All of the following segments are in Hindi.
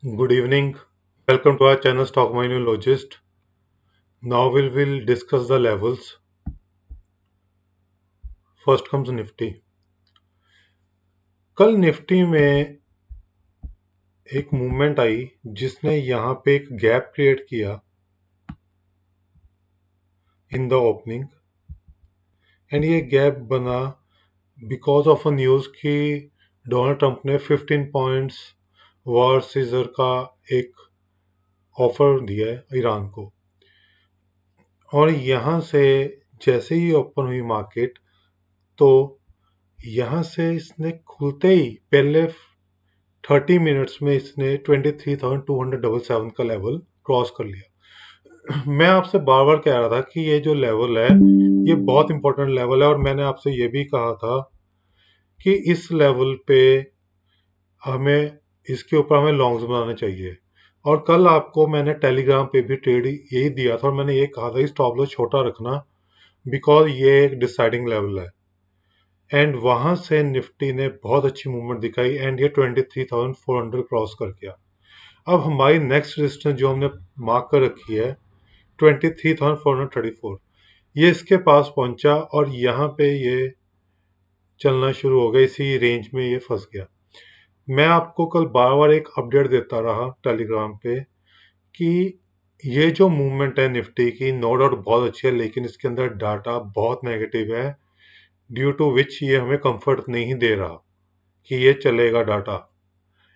Good evening. Welcome to our channel Stock Minologist. Now we'll discuss the levels. First comes Nifty. कल निफ्टी में एक मूवमेंट आई जिसने यहाँ पे एक गैप क्रिएट किया इन द ओपनिंग एंड ये गैप बना बिकॉज ऑफ अ न्यूज़ कि डोनाल्ड ट्रंप ने 15 पॉइंट्स वॉर सीजर का एक ऑफर दिया है ईरान को। और यहाँ से जैसे ही ओपन हुई मार्केट तो यहाँ से इसने खुलते ही पहले 30 मिनट्स में इसने 23,277 का लेवल क्रॉस कर लिया। मैं आपसे बार बार कह रहा था कि ये जो लेवल है ये बहुत इंपॉर्टेंट लेवल है और मैंने आपसे ये भी कहा था कि इस लेवल पे हमें इसके ऊपर हमें लॉन्ग्स बनाने चाहिए। और कल आपको मैंने टेलीग्राम पे भी ट्रेड यही दिया था और मैंने ये कहा था कि स्टॉप लॉस छोटा रखना बिकॉज ये एक डिसाइडिंग लेवल है। एंड वहां से निफ्टी ने बहुत अच्छी मूवमेंट दिखाई एंड ये 23,400 क्रॉस कर गया। अब हमारी नेक्स्ट रेजिस्टेंस जो हमने मार्क कर रखी है 23,434, ये इसके पास पहुंचा और यहाँ पे ये चलना शुरू हो गया, इसी रेंज में ये फंस गया। मैं आपको कल बार बार एक अपडेट देता रहा टेलीग्राम पे कि ये जो मूवमेंट है निफ्टी की नो डाउट बहुत अच्छी है लेकिन इसके अंदर डाटा बहुत नेगेटिव है ड्यू टू विच ये हमें कंफर्ट नहीं दे रहा कि ये चलेगा डाटा।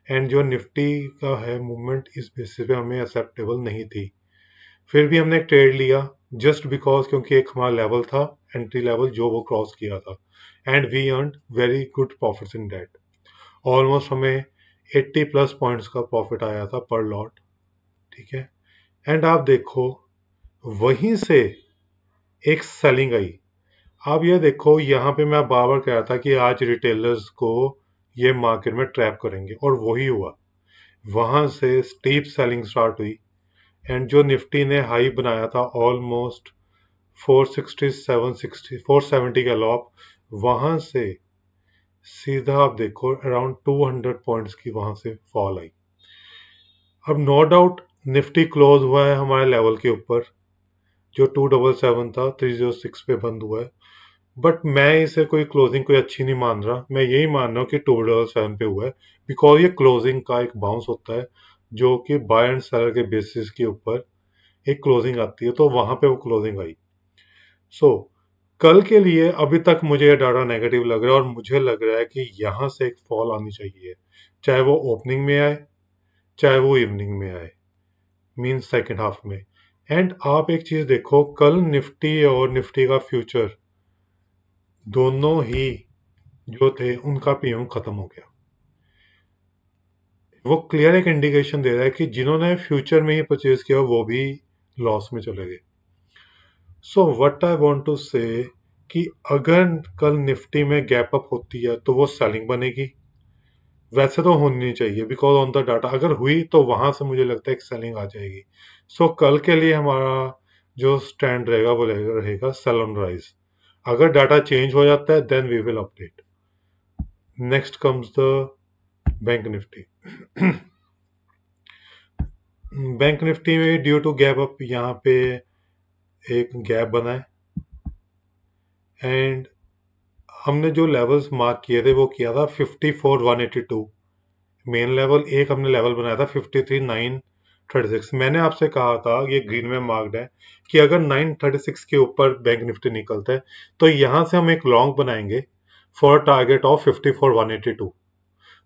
एंड जो निफ्टी का है मूवमेंट इस बेसिस पे हमें एक्सेप्टेबल नहीं थी। फिर भी हमने एक ट्रेड लिया जस्ट बिकॉज क्योंकि एक हमारा लेवल था एंट्री लेवल जो वो क्रॉस किया था and we earn very good profits in that. Almost हमें 80 प्लस पॉइंट्स का प्रॉफिट आया था पर लॉट। ठीक है। एंड आप देखो वहीं से एक सेलिंग आई। आप ये देखो यहाँ पे मैं बार बार कह रहा था कि आज रिटेलर्स को ये मार्केट में ट्रैप करेंगे और वही हुआ। वहां से स्टीप सेलिंग स्टार्ट हुई एंड जो निफ्टी ने हाई बनाया था ऑलमोस्ट 460 470 का लॉप, वहां से सीधा आप देखो अराउंड 200 पॉइंट्स की वहां से फॉल आई। अब नो डाउट निफ्टी क्लोज हुआ है हमारे लेवल के ऊपर जो 277 था, 306 पे बंद हुआ है। बट मैं इसे कोई क्लोजिंग कोई अच्छी नहीं मान रहा। मैं यही मान रहा हूँ कि 277 पे हुआ है बिकॉज ये क्लोजिंग का एक बाउंस होता है जो कि बाय एंड सेलर के बेसिस के ऊपर एक क्लोजिंग आती है, तो वहां पे वो क्लोजिंग आई। सो कल के लिए अभी तक मुझे ये डाटा नेगेटिव लग रहा है और मुझे लग रहा है कि यहाँ से एक फॉल आनी चाहिए, चाहे वो ओपनिंग में आए चाहे वो इवनिंग में आए, मीन सेकेंड हाफ में। एंड आप एक चीज देखो कल निफ्टी और निफ्टी का फ्यूचर दोनों ही जो थे उनका पीएम खत्म हो गया। वो क्लियर एक इंडिकेशन दे रहा है कि जिन्होंने फ्यूचर में ही परचेज किया वो भी लॉस में चले गए। So what I want to say कि अगर कल निफ्टी में गैप अप होती है तो वो सेलिंग बनेगी। वैसे तो होनी नहीं चाहिए बिकॉज ऑन द डाटा अगर हुई तो वहां से मुझे लगता है एक सेलिंग आ जाएगी। सो कल के लिए हमारा जो स्टैंड रहेगा वो रहेगा सेल ऑन राइज। अगर डाटा चेंज हो जाता है then we will update. Next comes the bank Nifty. Bank Nifty में ड्यू टू गैप अप यहाँ पे एक गैप बना है एंड हमने जो लेवल्स मार्क किए थे वो किया था 54,182 मेन लेवल। एक हमने लेवल बनाया था 53,936। मैंने आपसे कहा था ये ग्रीन में मार्क्ड है कि अगर 936 के ऊपर बैंक निफ्टी निकलता है तो यहाँ से हम एक लॉन्ग बनाएंगे फॉर टारगेट ऑफ 54,182।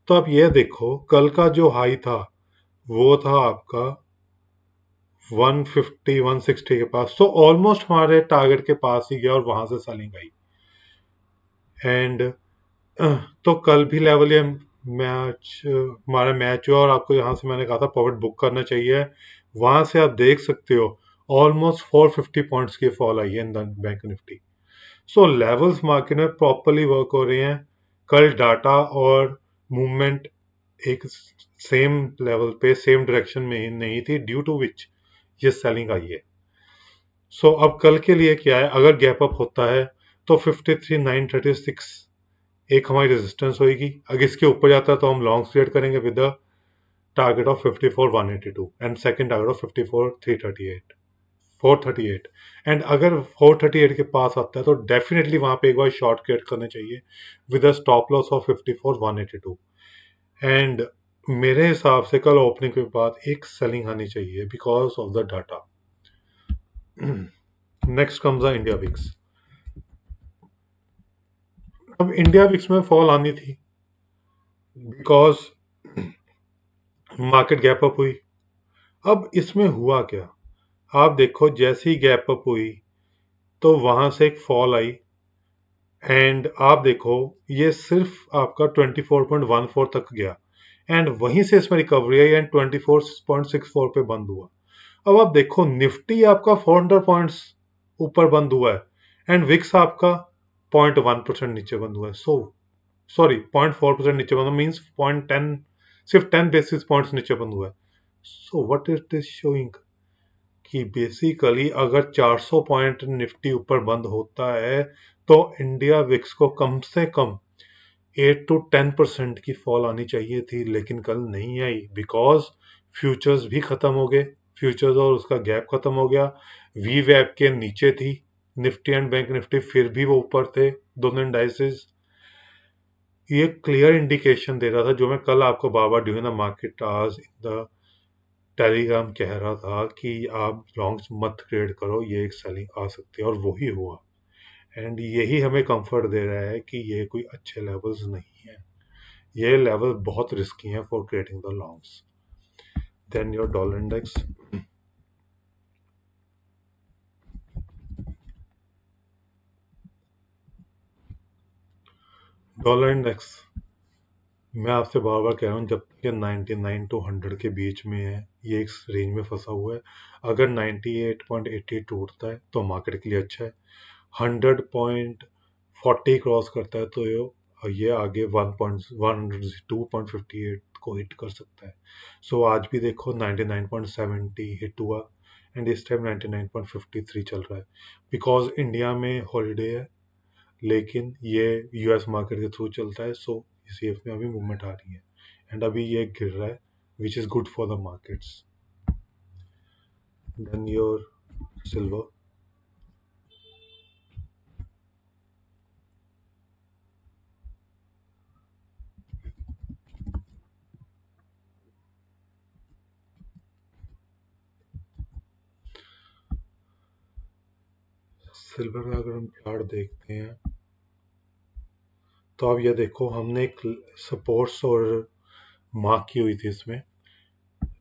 तो अब ये देखो कल का जो हाई था वो था आपका 150 160 के पास, तो ऑलमोस्ट हमारे टारगेट के पास ही गया और वहां से सेलिंग आई। एंड तो कल भी लेवल ये मैच हमारा मैच हुआ और आपको यहाँ से मैंने कहा था प्रॉफिट बुक करना चाहिए। वहां से आप देख सकते हो ऑलमोस्ट 450 पॉइंट्स की फॉल आई है in bank Nifty. So levels market में प्रॉपरली वर्क हो रहे हैं। कल डाटा और मूवमेंट एक सेम लेवल पे सेम डायरेक्शन में नहीं थी ड्यू टू विच ये सेलिंग आई है। सो अब कल के लिए क्या है, अगर गैप अप होता है तो 53,936 एक हमारी रेजिस्टेंस होगी। अगर इसके ऊपर जाता है तो हम लॉन्ग ट्रेड करेंगे with the target of 54,182 and second target of 54,338 438 and अगर 438 के पास आता है तो डेफिनेटली वहां पे एक बार शॉर्ट क्रिएट करने चाहिए with a stop loss of 54,182 and मेरे हिसाब से कल ओपनिंग के बाद एक सेलिंग आनी चाहिए because of the data. Next comes the India VIX. अब इंडिया विक्स में फॉल आनी थी बिकॉज मार्केट गैप अप हुई. अब इसमें हुआ क्या, आप देखो जैसी गैप अप हुई तो वहां से एक फॉल आई एंड आप देखो ये सिर्फ आपका 24.14 तक गया एंड वहीं से इसमें रिकवरी आई एंड 24.64 पे बंद हुआ. अब आप देखो निफ्टी आपका 400 पॉइंट्स ऊपर बंद हुआ है एंड विक्स आपका 0.1% नीचे बंद हुआ है. सॉरी 0.4% नीचे बंद हुआ मीन्स 0.10 सिर्फ 10 बेसिस पॉइंट्स नीचे बंद हुआ है. So what is this showing कि बेसिकली अगर 400 पॉइंट निफ्टी ऊपर बंद होता है तो इंडिया विक्स को कम से कम 8 to 10% की फॉल आनी चाहिए थी, लेकिन कल नहीं आई बिकॉज फ्यूचर्स भी खत्म हो गए. फ्यूचर्स और उसका गैप खत्म हो गया. वी वैप के नीचे थी निफ्टी एंड बैंक निफ्टी, फिर भी वो ऊपर थे दोनों इंडाइसेस. ये क्लियर इंडिकेशन दे रहा था जो मैं कल आपको बार बार ड्यूरिंग द मार्केट आज इन द टेलीग्राम कह रहा था कि आप लॉन्ग्स मत ट्रेड करो, ये एक सेलिंग आ सकती है और वही हुआ एंड यही हमें कंफर्ट दे रहा है कि ये कोई अच्छे लेवल्स नहीं है. ये लेवल बहुत रिस्की हैं for trading the longs. Then your dollar index. Dollar index मैं आपसे बार बार कह रहा हूँ जब तक ये 99 to 100 के बीच में है ये एक रेंज में फंसा हुआ है. अगर 98.80 टूटता है तो मार्केट के लिए अच्छा है. 100.40 क्रॉस करता है तो ये आगे 102.58 को हिट कर सकता है. सो आज भी देखो 99.70 हिट हुआ एंड इस टाइम 99.53 चल रहा है बिकॉज इंडिया में हॉलीडे है लेकिन ये यूएस मार्केट के थ्रू चलता है. सो ईसीएफ में अभी मूवमेंट आ रही है एंड अभी ये गिर रहा है which is good for the markets. Then your silver. Silver का अगर हम चार्ट देखते हैं तो आप ये देखो हमने एक सपोर्ट्स और मार्क की हुई थी इसमें.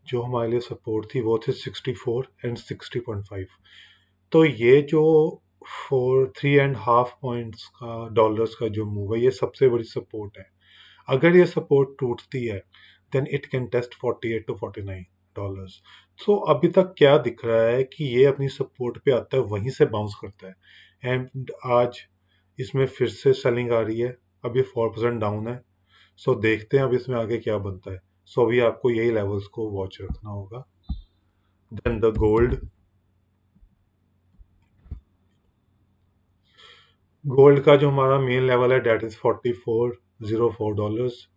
जो हमारे लिए सपोर्ट थी वो थे 64 एंड 60.5. तो ये जो 3.5 पॉइंट्स का डॉलर्स का जो मूव है ये सबसे बड़ी सपोर्ट है. अगर ये सपोर्ट टूटती है then it can test 48 to 49 dollars. तो अभी तक क्या दिख रहा है कि ये अपनी सपोर्ट पे आता है वहीं से बाउंस करता है एंड आज इसमें फिर से सेलिंग आ रही है. अब ये 4% डाउन है. सो देखते हैं अब इसमें आगे क्या बनता है. सो अभी आपको यही लेवल्स को वॉच रखना होगा. Then the gold. गोल्ड का जो हमारा मेन लेवल है डेट इज $4404.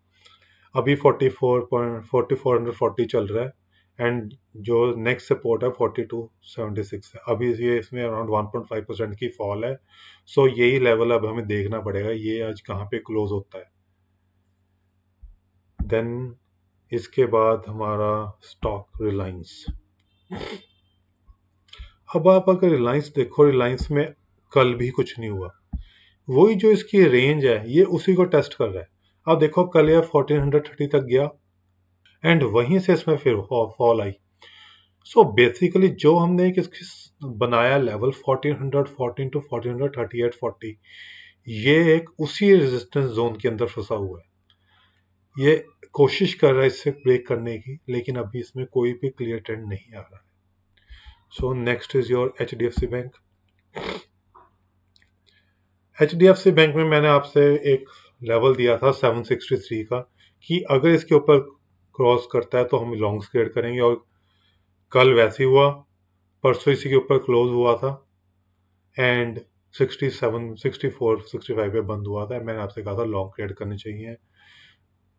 अभी 4440 चल रहा है एंड जो नेक्स्ट सपोर्ट है 4276 है. अभी ये इसमें अराउंड 1.5% की फॉल है. सो यही लेवल अब हमें देखना पड़ेगा ये आज कहाँ पे क्लोज होता है. देन इसके बाद हमारा स्टॉक रिलायंस. अब आप अगर रिलायंस देखो रिलायंस में कल भी कुछ नहीं हुआ. वही जो इसकी रेंज है ये उसी को टेस्ट कर रहा है. आप देखो कल ये 1430 तक गया एंड वहीं से इसमें फिर फॉल आई. सो बेसिकली जो हमने एक इसकी बनाया लेवल 1414 to 1438-40 ये एक उसी रेजिस्टेंस जोन के अंदर फंसा हुआ है. ये कोशिश कर रहा है इससे ब्रेक करने की लेकिन अभी इसमें कोई भी क्लियर ट्रेंड नहीं आ रहा है. So next is your HDFC bank. HDFC bank में मैंने आपसे एक लेवल दिया था 763 का कि अगर इसके ऊपर क्रॉस करता है तो हम लॉन्ग ट्रेड करेंगे और कल वैसे हुआ. परसों इसी के ऊपर क्लोज हुआ था एंड 67 64 65 पे बंद हुआ था. मैंने आपसे कहा था लॉन्ग ट्रेड करने चाहिए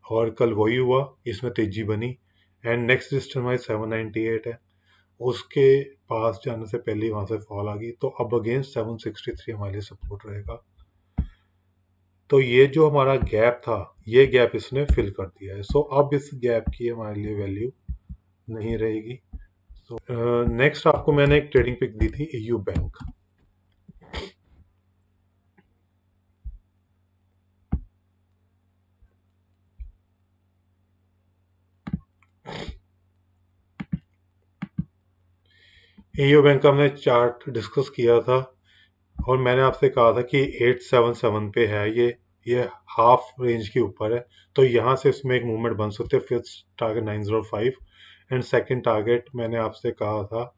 और कल वही हुआ. इसमें तेजी बनी एंड नेक्स्ट रेजिस्टेंस हमारी 798 है, उसके पास जाने से पहले ही वहां से फॉल आ गई, तो अब अगेंस्ट 763 हमारे लिए सपोर्ट रहेगा। तो ये जो हमारा गैप था, ये गैप इसने फिल कर दिया है। सो अब इस गैप की हमारे लिए वैल्यू नहीं रहेगी। सो नेक्स्ट आपको मैंने एक ट्रेडिंग पिक दी थी एयू बैंक। एयू बैंक का हमने चार्ट डिस्कस किया था और मैंने आपसे कहा था कि 877 पे है, ये हाफ रेंज के ऊपर है, तो यहाँ से इसमें एक मूवमेंट बन सकते हैं। Fifth target 905 and second target मैंने आपसे कहा था,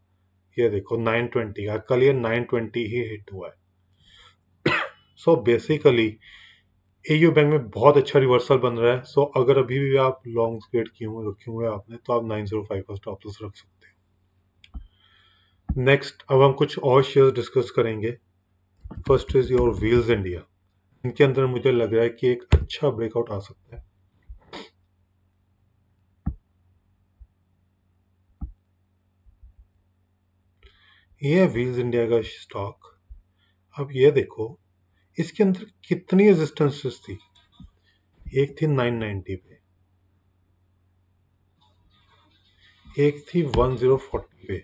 ये देखो 920 का, कल ये 920 ही हिट हुआ है। सो बेसिकली एयू बैंक में बहुत अच्छा रिवर्सल बन रहा है। सो अगर अभी भी आप लॉन्ग ट्रेड किए हुए रखे हुए हैं आपने, तो आप 905 का स्टॉप लॉस रख सकते हैं। नेक्स्ट अब हम कुछ और शेयर डिस्कस करेंगे। First is your wheels India. इनके अंदर मुझे लग रहा है कि एक अच्छा ब्रेकआउट आ सकता है। ये है व्हील्स इंडिया का स्टॉक। अब ये देखो इसके अंदर कितनी रेजिस्टेंसेस थी। एक थी 990 पे, एक थी 1040 पे,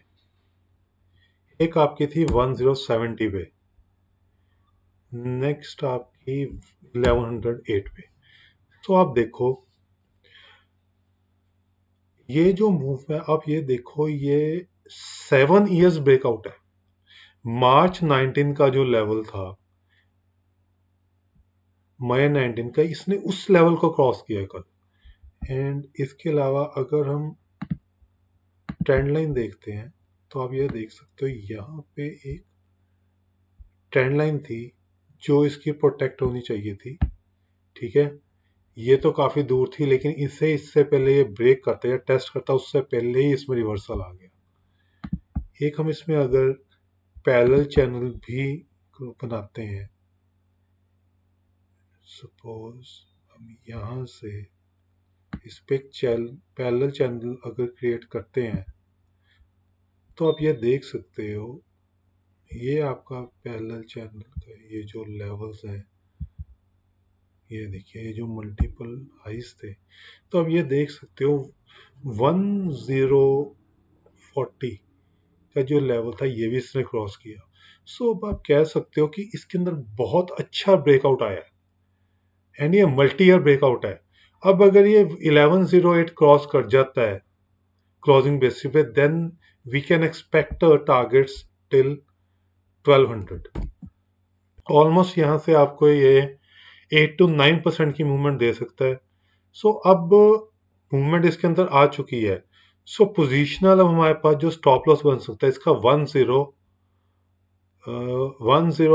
एक आपकी थी 1070 पे, नेक्स्ट आपकी 1108 पे। तो आप देखो ये जो मूव है, आप ये देखो ये 7 इयर्स ब्रेकआउट है। मार्च 19 का जो लेवल था, मई 19 का, इसने उस लेवल को क्रॉस किया कल। एंड इसके अलावा अगर हम ट्रेंड लाइन देखते हैं तो आप ये देख सकते हो यहाँ पे एक ट्रेंड लाइन थी जो इसकी प्रोटेक्ट होनी चाहिए थी। ठीक है, ये तो काफी दूर थी, लेकिन इससे पहले ये ब्रेक करता या टेस्ट करता, उससे पहले ही इसमें रिवर्सल आ गया। एक हम इसमें अगर पैरेलल चैनल भी बनाते हैं, सपोज हम यहाँ से इस पे पैरेलल चैनल अगर क्रिएट करते हैं, तो आप ये देख सकते हो ये आपका पैरेलल चैनल का ये जो लेवल्स है, ये देखिए ये जो मल्टीपल हाइस थे, तो अब ये देख सकते हो 1040 का जो लेवल था ये भी इसने क्रॉस किया। सो अब आप कह सकते हो कि इसके अंदर बहुत अच्छा ब्रेकआउट आया है एंड ये मल्टी ईयर ब्रेकआउट है। अब अगर ये 1108 क्रॉस कर जाता है क्लोजिंग बेसिस पे, then we can expect targets till 1200। Almost यहाँ से आपको ये 8 to 9% की मूवमेंट दे सकता है। सो अब मूवमेंट इसके अंदर आ चुकी है। सो पोजिशनल अब हमारे पास जो स्टॉप लॉस बन सकता है इसका 10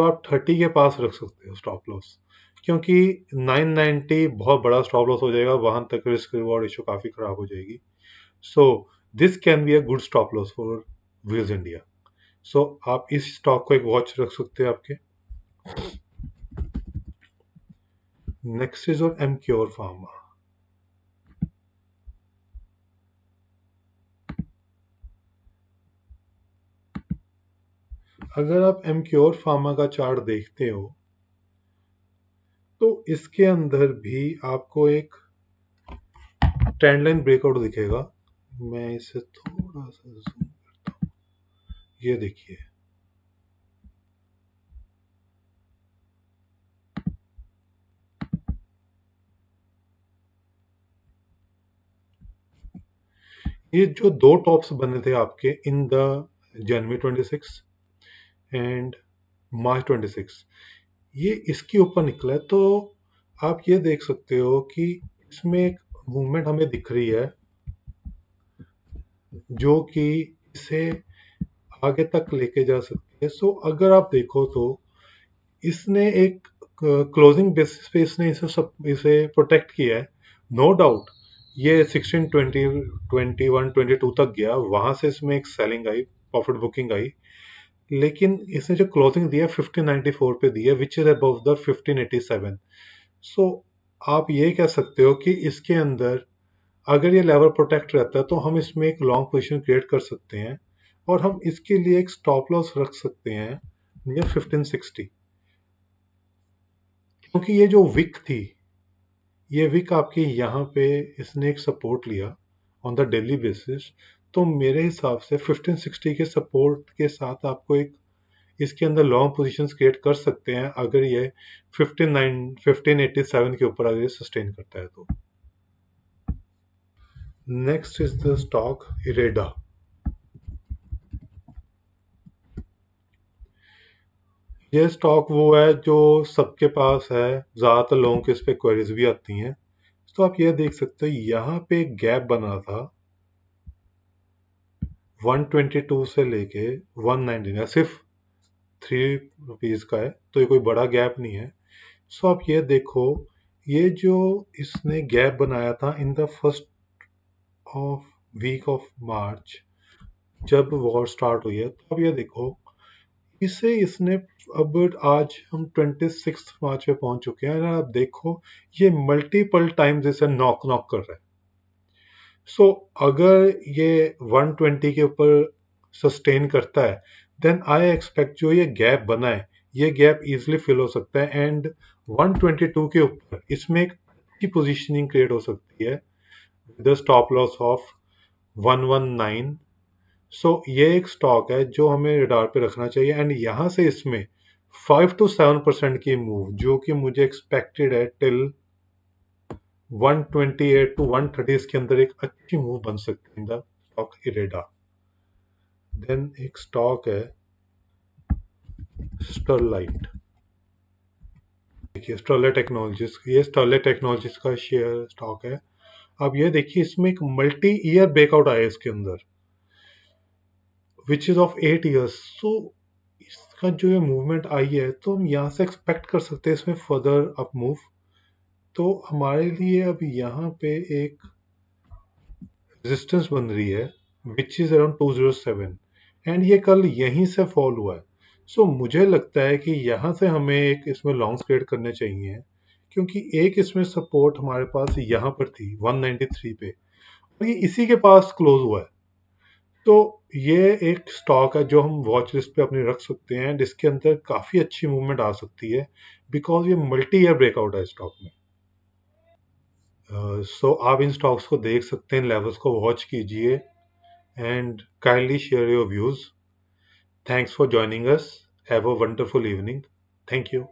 आप 30 के पास रख सकते हो स्टॉप लॉस, क्योंकि 990 बहुत बड़ा स्टॉप लॉस हो जाएगा, वहां तक रिस्क रिवॉर्ड इशू काफी खराब हो जाएगी। So this can be a good stop loss for Wheels India. So आप इस स्टॉक को एक वॉच रख सकते हैं आपके। Next is on Emcure pharma. अगर आप एमक्योर फार्मा का चार्ट देखते हो तो इसके अंदर भी आपको एक ट्रेंड लाइन ब्रेकआउट दिखेगा। मैं इसे थोड़ा सा जूम करता हूँ, ये देखिए ये जो दो टॉप्स बने थे आपके इन द जनवरी 26 एंड मार्च 26, ये इसके ऊपर निकला है। तो आप ये देख सकते हो कि इसमें एक मूवमेंट हमें दिख रही है जो कि इसे आगे तक लेके जा सकती है। सो अगर आप देखो तो इसने एक क्लोजिंग बेसिस पे इसने इसे प्रोटेक्ट किया है। नो डाउट ये 16 20 21 22 तक गया, वहां से इसमें एक सेलिंग आई, प्रॉफिट बुकिंग आई, लेकिन इसने जो क्लोजिंग दिया 1594 पे दिया, विच इज अबव द 1587। सो आप ये कह सकते हो कि इसके अंदर अगर ये लेवल प्रोटेक्ट रहता है तो हम इसमें एक लॉन्ग पोजीशन क्रिएट कर सकते हैं और हम इसके लिए एक स्टॉप लॉस रख सकते हैं नियर 1560, क्योंकि ये जो विक थी, ये विक आपकी यहाँ पे इसने एक सपोर्ट लिया ऑन द डेली बेसिस। तो मेरे हिसाब से 1560 के सपोर्ट के साथ आपको एक इसके अंदर लॉन्ग पोजीशंस क्रिएट कर सकते हैं अगर ये 1587 के ऊपर अगर ये सस्टेन करता है तो। Next is the stock IREDA. ये स्टॉक वो है जो सबके पास है, ज्यादातर लोगों के इस पे क्वेरीज भी आती हैं। तो आप ये देख सकते हो यहाँ पे एक गैप बना था 122 से लेके 199, सिर्फ ₹3 का है, तो ये कोई बड़ा गैप नहीं है। सो आप ये देखो, ये जो इसने गैप बनाया था in the first of week of March, जब वॉर स्टार्ट हुई है, तो अब ये देखो इसे इसने, अब आज हम 26 मार्च पे पहुंच चुके हैं, आप देखो ये मल्टीपल टाइम्स इसे नॉक नॉक कर रहा है। सो अगर ये 120 के ऊपर सस्टेन करता है, देन आई एक्सपेक्ट जो ये गैप बना है, ये गैप इजिली फिल हो सकता है एंड 122 के ऊपर इसमें एक अच्छी पोजीशनिंग क्रिएट हो सकती है विद स्टॉप लॉस ऑफ 119। सो ये एक स्टॉक है जो हमें रडार पे रखना चाहिए एंड यहाँ से इसमें 5 to 7% की मूव जो कि मुझे एक्सपेक्टेड है टिल 128 to 130 के अंदर एक अच्छी मूव बन सकती है in the stock IREDA. Then एक स्टॉक है स्टरलाइट। देखिए स्टरलाइट टेक्नोलॉजीज, ये स्टरलाइट टेक्नोलॉजीज का शेयर स्टॉक है। अब ये देखिए इसमें एक मल्टी ईयर ब्रेकआउट आया इसके अंदर विच इज ऑफ 8 years। सो इसका जो ये मूवमेंट आई है तो हम यहाँ से एक्सपेक्ट कर सकते हैं इसमें फर्दर अप मूव। तो हमारे लिए अब यहाँ पे एक रेजिस्टेंस बन रही है विच इज अराउंड 207 एंड ये कल यहीं से फॉल हुआ है। सो मुझे लगता है कि यहाँ से हमें एक इसमें लॉन्ग्स क्रिएट करने चाहिए, क्योंकि एक इसमें सपोर्ट हमारे पास यहाँ पर थी 193 पे और ये इसी के पास क्लोज हुआ है। तो ये एक स्टॉक है जो हम वॉच लिस्ट पे अपनी रख सकते हैं, जिसके अंदर काफ़ी अच्छी मूवमेंट आ सकती है बिकॉज ये मल्टी ईयर ब्रेकआउट है स्टॉक में। सो आप इन स्टॉक्स को देख सकते हैं, लेवल्स को वॉच कीजिए and kindly share your views. Thanks for joining us, have a wonderful evening, thank you.